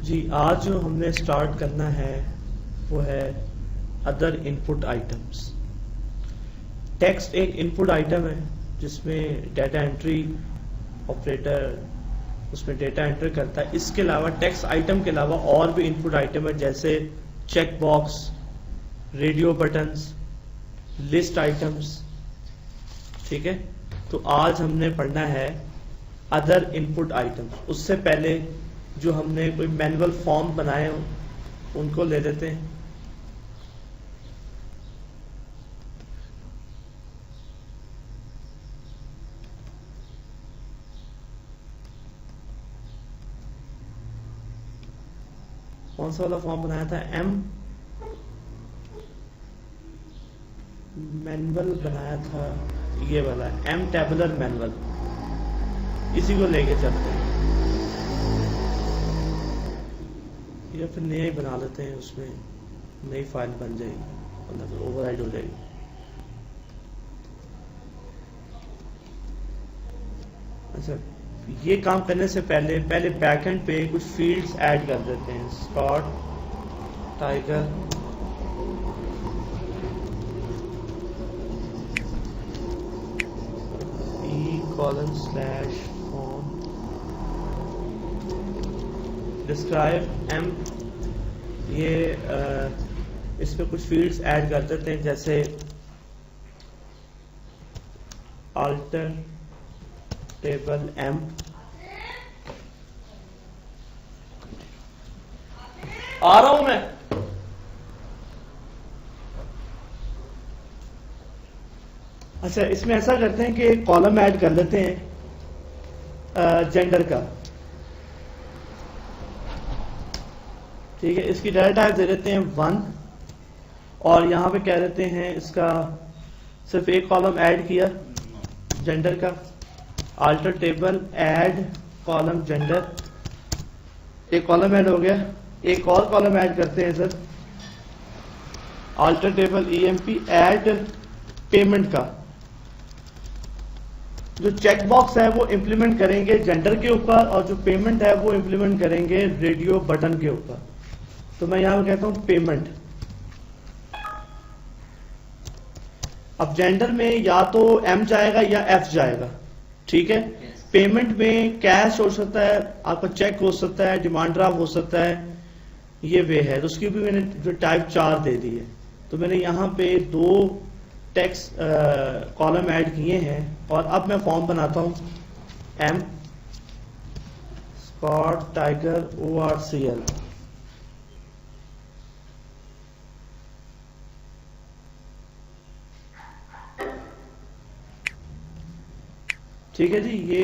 जी, आज जो हमने स्टार्ट करना है वो है अदर इनपुट आइटम्स। टेक्स्ट एक इनपुट आइटम है जिसमें डाटा एंट्री ऑपरेटर उसमें डाटा एंटर करता है। इसके अलावा टेक्स्ट आइटम के अलावा और भी इनपुट आइटम है, जैसे check box, radio buttons, list items. ठीक है, तो आज हमने पढ़ना है अदर इनपुट आइटम्स। उससे पहले जो हमने कोई मैनुअल फॉर्म बनाए हो उनको ले लेते हैं। कौन सा वाला फॉर्म बनाया था? मैनुअल बनाया था, ये वाला एम टेबुलर मैनुअल। इसी को लेके चलते हैं या फिर नया ही बना लेते हैं, उसमें नई फाइल बन जाएगी, मतलब ओवरराइड हो जाएगी। अच्छा, ये काम करने से पहले बैकएंड पे कुछ फील्ड्स ऐड कर देते हैं। Scott tiger e:/form describe em. ये इस पे कुछ फील्ड्स ऐड कर देते हैं, जैसे अल्टर टेबल एम, आ रहा हूं मैं। अच्छा, इसमें ऐसा करते हैं कि कॉलम ऐड कर लेते हैं जेंडर का। ठीक है, इसकी डाटा टाइप दे देते हैं 1 और यहां पे कह देते हैं इसका सिर्फ एक कॉलम ऐड किया जेंडर का। Alter table add column gender, एक कॉलम ऐड हो गया। एक और कॉलम ऐड करते हैं sir, alter table EMP add payment का। जो चेक बॉक्स है वो इंप्लीमेंट करेंगे जेंडर के ऊपर, और जो पेमेंट है वो इंप्लीमेंट करेंगे रेडियो बटन के ऊपर। तो मैं यहां कहता हूं पेमेंट। अब जेंडर में या तो एम जाएगा या एफ जाएगा। ठीक है, पेमेंट में कैश हो सकता है, आपका चेक हो सकता है, डिमांड ड्राफ्ट हो सकता है, ये वे है। तो उसकी भी मैंने जो टाइप 4 दे दी है। तो मैंने यहाँ पे 2 टेक्स्ट कॉलम ऐड किए हैं। और अब मैं फॉर्म बनाता हूं एम स्कॉट टाइगर ORCL। ठीक है जी, ये